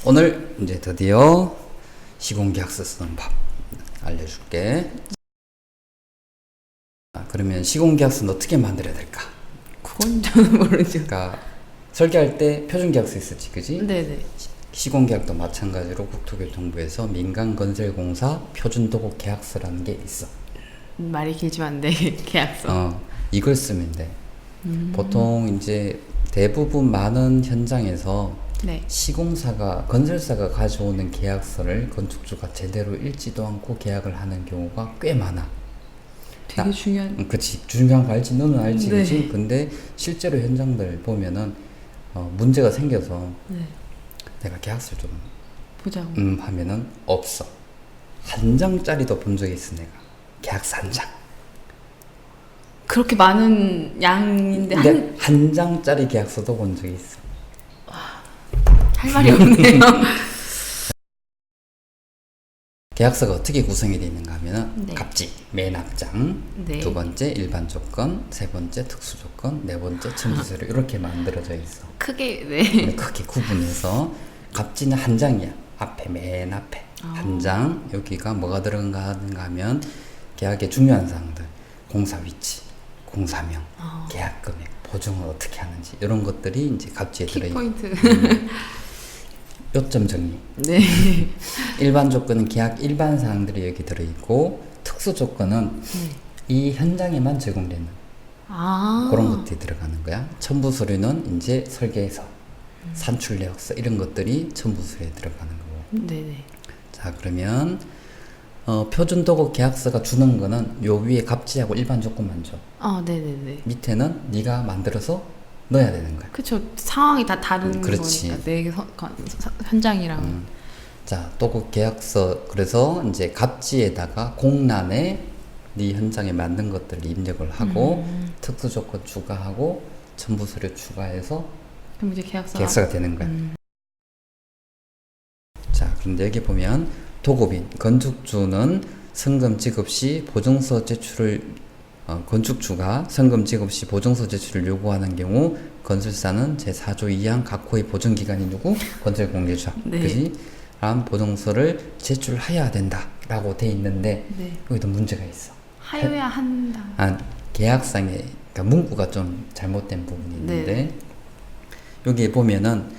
오늘 이제 드디어 시공계약서 쓰는 법 알려줄게. 그러면 시공계약서는 어떻게 만들어야 될까? 그건 저는 모르죠. 그러니까 설계할 때 표준계약서 있었지, 그지? 네네. 시공계약도 마찬가지로 국토교통부에서 민간건설공사 표준도급계약서라는 게 있어. 말이 길지만 안 돼. 계약서. 이걸 쓰면 돼. 보통 이제 대부분 많은 현장에서 네. 시공사가, 건설사가 가져오는 계약서를 건축주가 제대로 읽지도 않고 계약을 하는 경우가 꽤 많아. 되게 중요한. 그치. 중요한 거 알지. 너는 알지. 네. 그치. 근데 실제로 현장들 보면은, 문제가 생겨서 네. 내가 계약서를 좀, 보자고. 하면은 없어. 한 장짜리도 본 적이 있어, 내가. 계약서 한 장. 그렇게 많은 양인데 근데 한 장짜리 계약서도 본 적이 있어. 할 말이 없네요. 계약서가 어떻게 구성이 되어 있는가 하면은 네. 갑지, 맨 앞장, 네. 두 번째 일반 조건, 세 번째 특수 조건, 네 번째 첨부서류 이렇게 만들어져 있어. 크게 네. 크게 구분해서 갑지는 한 장이야. 앞에 맨 앞에 한 장. 여기가 뭐가 들어간가 하면 계약의 중요한 사항들, 공사 위치, 공사명, 계약 금액, 보증을 어떻게 하는지 이런 것들이 이제 갑지에 들어있고. 키포인트. 요점 정리. 네. 일반 조건은 계약 일반 사항들이 여기 들어있고, 특수 조건은 이 현장에만 제공되는 그런 것들이 들어가는 거야. 첨부 서류는 이제 설계서, 산출 내역서 이런 것들이 첨부 서류에 들어가는 거고. 네네. 자, 그러면 표준도급 계약서가 주는 거는 요 위에 갑지하고 일반 조건만 줘. 네네네. 밑에는 네가 만들어서 넣어야 되는 거야. 그쵸. 상황이 다 다른 그렇지. 거니까 내 현장이랑. 자, 도급 계약서, 그래서 이제 갑지에다가 공란에 네 현장에 맞는 것들을 입력을 하고 특수 조건 추가하고 첨부 서류 추가해서 그럼 이제 계약서가 되는 거야. 자, 그런데 여기 보면 도급인, 건축주는 성금 지급 시 보증서 제출을 건축주가 성금 지급 시 보증서 제출을 요구하는 경우 건설사는 제4조 2항 각호의 보증기관이 누구? 건설공개주자. 네. 그지? 란 보증서를 제출해야 된다라고 돼 있는데 네. 여기도 문제가 있어. 하여야 한다. 계약상에 그러니까 문구가 좀 잘못된 부분이 있는데 네. 여기에 보면은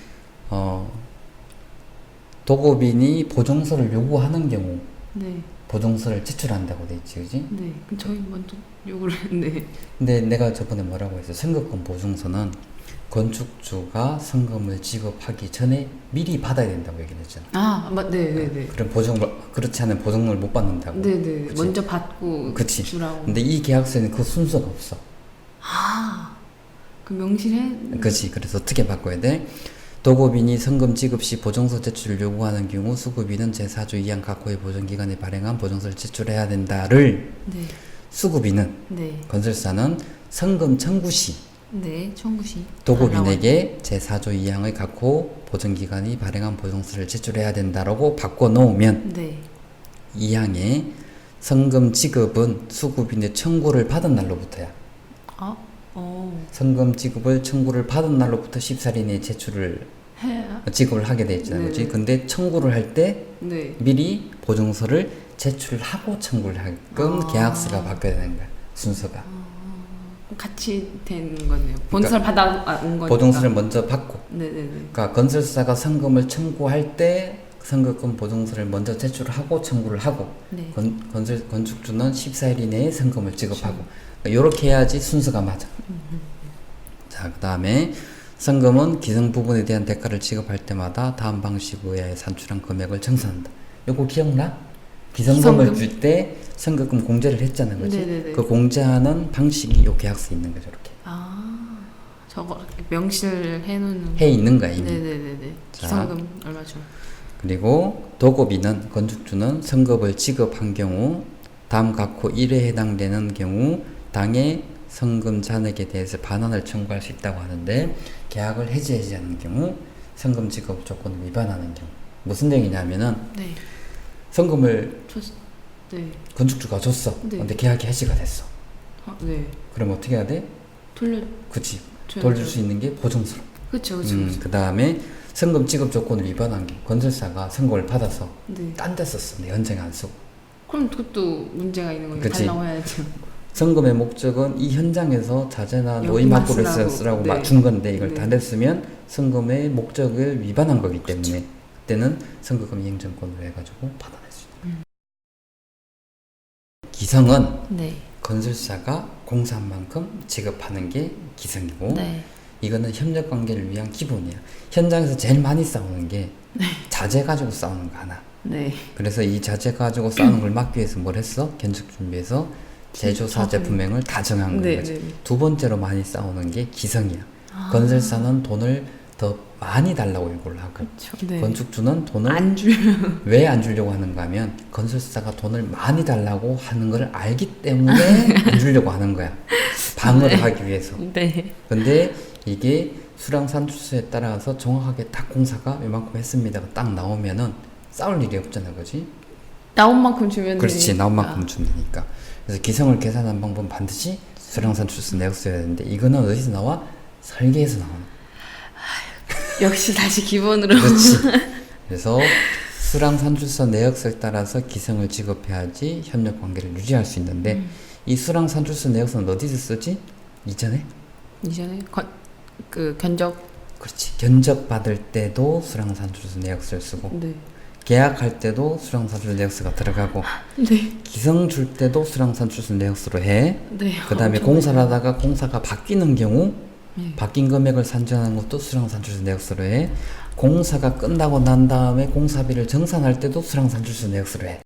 도급인이 보증서를 요구하는 경우 네. 보증서를 제출한다고 돼 있지, 그지? 네. 그럼 저희 먼저 요구를 했네. 근데 내가 저번에 뭐라고 했어? 성급금 보증서는 건축주가 성금을 지급하기 전에 미리 받아야 된다고 얘기를 했잖아. 네네네. 그럼 그렇지 않으면 보증금을 못 받는다고. 네네. 그치? 먼저 받고 그치. 주라고. 근데 이 계약서에는 그 순서가 없어. 그 명실해. 그치. 그래서 어떻게 바꿔야 돼? 도급인이 성금 지급 시 보증서 제출을 요구하는 경우 수급인은 제4조 2항 각호의 보증기관에 발행한 보증서를 제출해야 된다를 네. 수급인은 네. 건설사는 성금 청구 시 네. 청구시. 도급인에게 제4조 2항의 각호 보증기관이 발행한 보증서를 제출해야 된다라고 바꿔놓으면 네. 2항에 성금 지급은 수급인의 청구를 받은 날로부터야. 성금 지급을 청구를 받은 날로부터 14일 이내에 지급을 하게 돼 있잖아요. 그렇지? 근데 청구를 할 때 네. 미리 보증서를 제출하고 청구를 하게끔 계약서가 바뀌어야 되는 거야. 순서가. 같이 된 거네요. 보증서를 받아온 거니까. 보증서를 먼저 받고. 네네네. 그러니까 건설사가 성금을 청구할 때 성급금 보증서를 먼저 제출하고 청구를 하고 네. 건축주는 14일 이내에 성금을 지급하고 이렇게 해야지 순서가 맞아. 자, 그 다음에 성금은 기성 부분에 대한 대가를 지급할 때마다 다음 방식 의하에 산출한 금액을 정산한다. 요거 기억나? 기성금을 줄 때 성급금 공제를 했잖아, 그렇지? 네네네. 그 공제하는 방식이 요 계약서에 있는 거죠, 이렇게. 저거 명실해 놓는. 해 있는 거야, 이미. 네네네네. 자. 기성금 얼마죠? 그리고 도급인은 건축주는 성급을 지급한 경우 다음 각호 1에 해당되는 경우 당해 성금 잔액에 대해서 반환을 청구할 수 있다고 하는데 계약을 해지하지 않는 경우 성금 지급 조건을 위반하는 경우 무슨 얘기냐면은 네. 성금을 네. 건축주가 줬어. 네. 근데 계약이 해지가 됐어. 네. 그럼 어떻게 해야 돼? 돌려. 그치. 돌릴 수 있는 게 보증서. 그쵸. 그 다음에 성금 지급 조건을 위반한 게 건설사가 성금을 받아서 네. 딴 데 썼습니다. 현장에 안 쓰고. 그럼 그것도 문제가 있는 거예요. 그치. 달라고 해야죠. 성금의 목적은 이 현장에서 자재나 여기만 노임학구를 쓰라고. 쓰라고 네. 준 건데 이걸 네. 다 냈으면 성금의 목적을 위반한 거기 때문에 그때는 성금 이행정권으로 해가지고 받아낼 수 있다. 기성은 네. 건설사가 공사한 만큼 지급하는 게 기성이고 네. 이거는 협력 관계를 위한 기본이야. 현장에서 제일 많이 싸우는 게 자재 가지고 싸우는 거 하나. 네. 그래서 이 자재 가지고 싸우는 걸 막기 위해서 뭘 했어? 견적 준비해서 제조사 제품명을 다 정한 네. 거지. 네. 두 번째로 많이 싸우는 게 기성이야. 아. 건설사는 돈을 더 많이 달라고 요구를 하고 그렇죠. 네. 건축주는 돈을 안 줄. 왜 안 주려고 하는가 하면 건설사가 돈을 많이 달라고 하는 걸 알기 때문에 안 주려고 하는 거야. 방어를 네. 하기 위해서. 네. 근데 이게 수량산출수에 따라서 정확하게 딱 공사가 이만큼 했습니다가 딱 나오면은 싸울 일이 없잖아, 그지? 나온 만큼 주면 그렇지, 되니까. 나온 만큼 준다니까. 그래서 기성을 계산한 방법은 반드시 수량산출수 내역 써야 되는데 이거는 어디서 나와? 설계에서 나오는. 역시 다시 기본으로. 그렇지. 그래서 수량산출서 내역서에 따라서 기성을 지급해야지 협력 관계를 유지할 수 있는데 이 수량산출서 내역서는 어디서 쓰지? 이전에? 이전에 그 견적. 그렇지. 견적 받을 때도 수량산출서 내역서를 쓰고 네. 계약할 때도 수량산출서 내역서가 들어가고 네. 기성 줄 때도 수량산출서 내역서로 해. 네. 그 다음에 엄청 공사를 하다가 공사가 바뀌는 경우 네. 바뀐 금액을 산정하는 것도 수량산출서 내역서로 해. 공사가 끝나고 난 다음에 공사비를 정산할 때도 수량산출서 내역서로 해.